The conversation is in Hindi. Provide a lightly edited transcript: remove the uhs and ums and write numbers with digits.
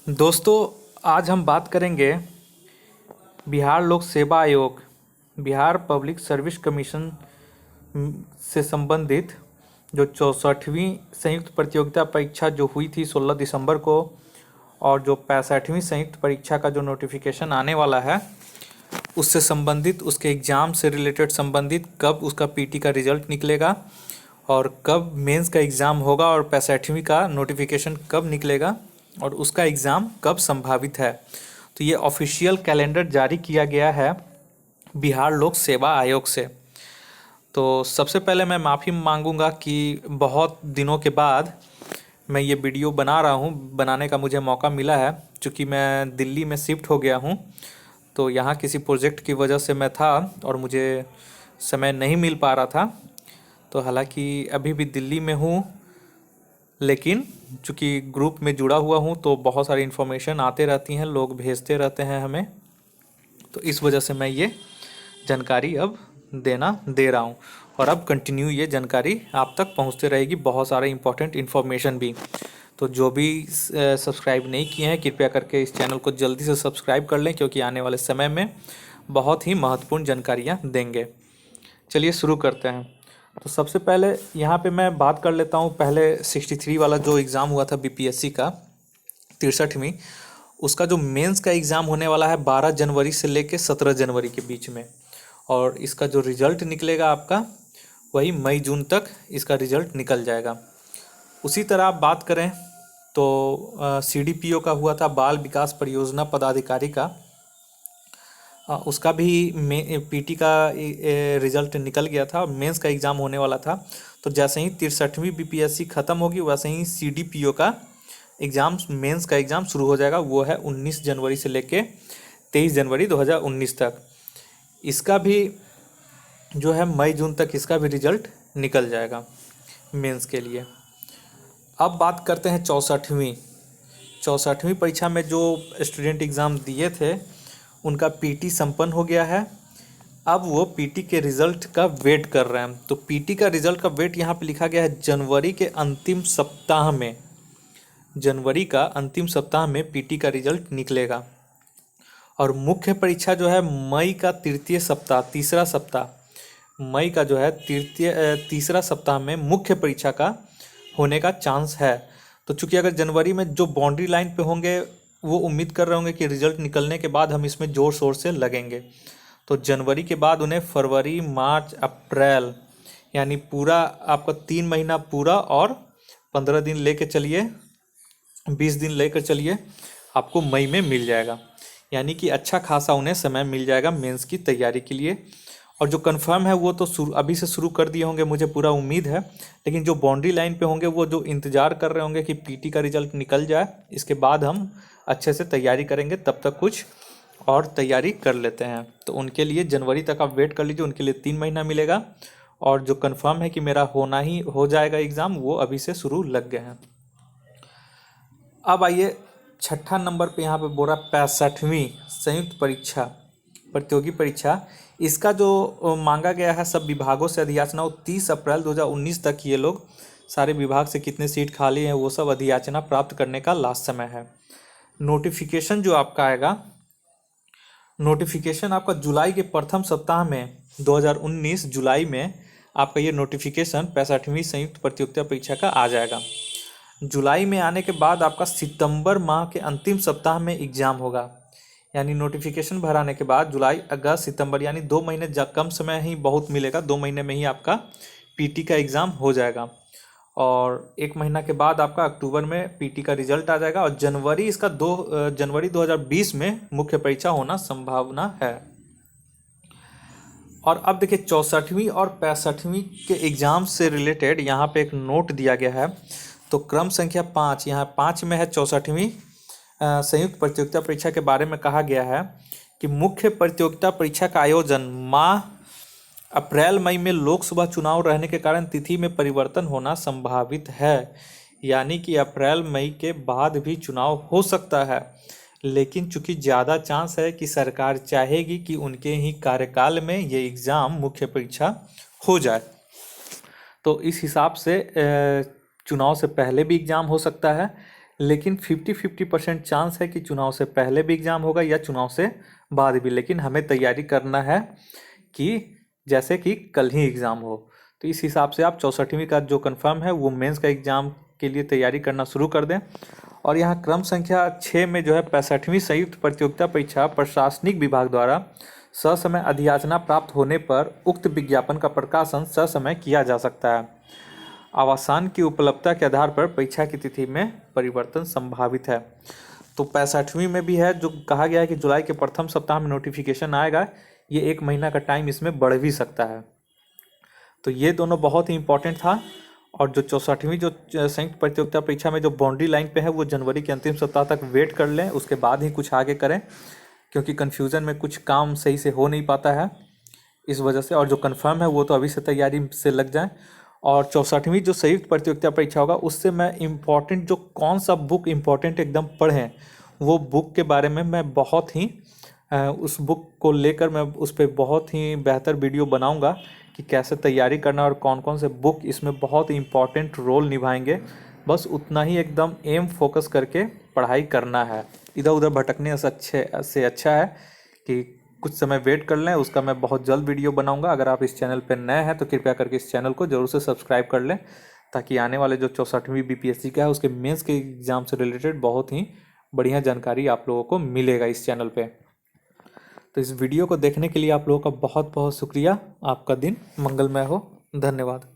दोस्तों, आज हम बात करेंगे बिहार लोक सेवा आयोग, बिहार पब्लिक सर्विस कमीशन से संबंधित जो 64वीं संयुक्त प्रतियोगिता परीक्षा जो हुई थी 16 दिसंबर को, और जो 65वीं संयुक्त परीक्षा का जो नोटिफिकेशन आने वाला है उससे संबंधित, उसके एग्ज़ाम से रिलेटेड संबंधित, कब उसका पीटी का रिजल्ट निकलेगा और कब मेंस का एग्ज़ाम होगा और 65वीं का नोटिफिकेशन कब निकलेगा और उसका एग्ज़ाम कब संभावित है। तो ये ऑफिशियल कैलेंडर जारी किया गया है बिहार लोक सेवा आयोग से। तो सबसे पहले मैं माफ़ी मांगूंगा कि बहुत दिनों के बाद मैं ये वीडियो बना रहा हूँ, बनाने का मुझे मौका मिला है क्योंकि मैं दिल्ली में शिफ्ट हो गया हूँ। तो यहाँ किसी प्रोजेक्ट की वजह से मैं था और मुझे समय नहीं मिल पा रहा था। तो हालांकि अभी भी दिल्ली में हूँ, लेकिन चूँकि ग्रुप में जुड़ा हुआ हूँ तो बहुत सारी इन्फॉर्मेशन आते रहती हैं, लोग भेजते रहते हैं हमें। तो इस वजह से मैं ये जानकारी अब दे रहा हूँ और अब कंटिन्यू ये जानकारी आप तक पहुँचते रहेगी, बहुत सारे इंपॉर्टेंट इन्फॉर्मेशन भी। तो जो भी सब्सक्राइब नहीं किए हैं कृपया करके इस चैनल को जल्दी से सब्सक्राइब कर लें, क्योंकि आने वाले समय में बहुत ही महत्वपूर्ण जानकारियाँ देंगे। चलिए शुरू करते हैं। तो सबसे पहले यहाँ पे मैं बात कर लेता हूँ, पहले 63 वाला जो एग्ज़ाम हुआ था बीपीएससी का 63वीं, उसका जो मेंस का एग्ज़ाम होने वाला है 12 जनवरी से लेके 17 जनवरी के बीच में, और इसका जो रिज़ल्ट निकलेगा आपका वही मई जून तक इसका रिज़ल्ट निकल जाएगा। उसी तरह आप बात करें तो सीडीपीओ का हुआ था, बाल विकास परियोजना पदाधिकारी का, उसका भी पीटी का रिज़ल्ट निकल गया था और मेंस का एग्ज़ाम होने वाला था। तो जैसे ही 63वीं बीपीएससी ख़त्म होगी वैसे ही सीडीपीओ का एग्ज़ाम, मेंस का एग्ज़ाम शुरू हो जाएगा। वो है 19 जनवरी से लेके 23 जनवरी 2019 तक। इसका भी जो है मई जून तक इसका भी रिज़ल्ट निकल जाएगा मेंस के लिए। अब बात करते हैं 64वीं परीक्षा में जो स्टूडेंट एग्ज़ाम दिए थे उनका पीटी संपन्न हो गया है। अब वो पीटी के रिज़ल्ट का वेट कर रहे हैं। तो पीटी का रिज़ल्ट का वेट यहाँ पे लिखा गया है जनवरी के अंतिम सप्ताह में, जनवरी का अंतिम सप्ताह में पीटी का रिज़ल्ट निकलेगा। और मुख्य परीक्षा जो है मई का तृतीय सप्ताह, तीसरा सप्ताह, मई का जो है तीसरा सप्ताह में मुख्य परीक्षा का होने का चांस है। तो चूंकि अगर जनवरी में जो बाउंड्री लाइन पे होंगे वो उम्मीद कर रहे होंगे कि रिजल्ट निकलने के बाद हम इसमें ज़ोर शोर से लगेंगे, तो जनवरी के बाद उन्हें फरवरी, मार्च, अप्रैल, यानी पूरा आपका 3 महीना पूरा और 15 दिन लेकर चलिए, 20 दिन लेकर चलिए, आपको मई में मिल जाएगा। यानी कि अच्छा खासा उन्हें समय मिल जाएगा मेंस की तैयारी के लिए। और जो कंफर्म है वो तो अभी से शुरू कर दिए होंगे, मुझे पूरा उम्मीद है। लेकिन जो बाउंड्री लाइन पे होंगे वो जो इंतज़ार कर रहे होंगे कि पीटी का रिजल्ट निकल जाए, इसके बाद हम अच्छे से तैयारी करेंगे, तब तक कुछ और तैयारी कर लेते हैं। तो उनके लिए जनवरी तक आप वेट कर लीजिए, उनके लिए 3 महीना मिलेगा। और जो कंफर्म है कि मेरा होना ही हो जाएगा एग्ज़ाम, वो अभी से शुरू लग गए हैं। अब आइए छठा नंबर पे यहाँ पे बोल रहा 65वीं संयुक्त परीक्षा, प्रतियोगी परीक्षा। इसका जो मांगा गया है सब विभागों से अधियाचना, 30 अप्रैल 2019 तक ये लोग सारे विभाग से कितने सीट खाली हैं वो सब अधियाचना प्राप्त करने का लास्ट समय है। नोटिफिकेशन जो आपका आएगा, नोटिफिकेशन आपका जुलाई के प्रथम सप्ताह में 2019 जुलाई में आपका ये नोटिफिकेशन 65वीं संयुक्त प्रतियोगिता परीक्षा का आ जाएगा। जुलाई में आने के बाद आपका सितंबर माह के अंतिम सप्ताह में एग्ज़ाम होगा। यानी नोटिफिकेशन भर आने के बाद जुलाई, अगस्त, सितंबर, यानी 2 महीने कम समय ही बहुत मिलेगा, 2 महीने में ही आपका पीटी का एग्ज़ाम हो जाएगा। और 1 महीना के बाद आपका अक्टूबर में पीटी का रिजल्ट आ जाएगा और जनवरी इसका जनवरी 2020 में मुख्य परीक्षा होना संभावना है। और अब देखिए 64वीं और 65वीं के एग्ज़ाम से रिलेटेड यहाँ पे एक नोट दिया गया है। तो क्रम संख्या 5, यहाँ 5 में है 64वीं संयुक्त प्रतियोगिता परीक्षा के बारे में कहा गया है कि मुख्य प्रतियोगिता परीक्षा का आयोजन माह अप्रैल मई में लोकसभा चुनाव रहने के कारण तिथि में परिवर्तन होना संभावित है। यानी कि अप्रैल मई के बाद भी चुनाव हो सकता है, लेकिन चूंकि ज़्यादा चांस है कि सरकार चाहेगी कि उनके ही कार्यकाल में ये एग्ज़ाम मुख्य परीक्षा हो जाए, तो इस हिसाब से चुनाव से पहले भी एग्ज़ाम हो सकता है, लेकिन 50-50% चांस है कि चुनाव से पहले भी एग्ज़ाम होगा या चुनाव से बाद भी, लेकिन हमें तैयारी करना है कि जैसे कि कल ही एग्ज़ाम हो। तो इस हिसाब से आप 64वीं का जो कंफर्म है वो मेंस का एग्ज़ाम के लिए तैयारी करना शुरू कर दें। और यहाँ क्रम संख्या 6 में जो है 65वीं संयुक्त प्रतियोगिता परीक्षा प्रशासनिक विभाग द्वारा ससमय अधियाचना प्राप्त होने पर उक्त विज्ञापन का प्रकाशन ससमय किया जा सकता है। आवासन की उपलब्धता के आधार पर परीक्षा की तिथि में परिवर्तन संभावित है। तो 65वीं में भी है, जो कहा गया है कि जुलाई के प्रथम सप्ताह में नोटिफिकेशन आएगा। ये 1 महीना का टाइम इसमें बढ़ भी सकता है। तो ये दोनों बहुत ही इंपॉर्टेंट था। और जो 64वीं जो संयुक्त प्रतियोगिता परीक्षा में जो बाउंड्री लाइन पे है वो जनवरी के अंतिम सप्ताह तक वेट कर लें, उसके बाद ही कुछ आगे करें, क्योंकि कन्फ्यूज़न में कुछ काम सही से हो नहीं पाता है इस वजह से। और जो कंफर्म है वो तो अभी से तैयारी से लग जाए। और 64वीं जो संयुक्त प्रतियोगिता परीक्षा होगा उससे मैं इम्पॉर्टेंट जो कौन सा बुक इम्पॉर्टेंट एकदम पढ़ें, वो बुक के बारे में मैं बहुत ही उस बुक को लेकर मैं उस पर बहुत ही बेहतर वीडियो बनाऊंगा कि कैसे तैयारी करना और कौन कौन से बुक इसमें बहुत ही इम्पॉर्टेंट रोल निभाएंगे। बस उतना ही एकदम एम फोकस करके पढ़ाई करना है। इधर उधर भटकने से अच्छा है कि कुछ समय वेट कर लें, उसका मैं बहुत जल्द वीडियो बनाऊंगा। अगर आप इस चैनल पर नए हैं तो कृपया करके इस चैनल को जरूर से सब्सक्राइब कर लें, ताकि आने वाले जो 64वीं बीपीएससी का है उसके मेंस के एग्ज़ाम से रिलेटेड बहुत ही बढ़िया जानकारी आप लोगों को मिलेगा इस चैनल पे। तो इस वीडियो को देखने के लिए आप लोगों का बहुत बहुत शुक्रिया। आपका दिन मंगलमय हो। धन्यवाद।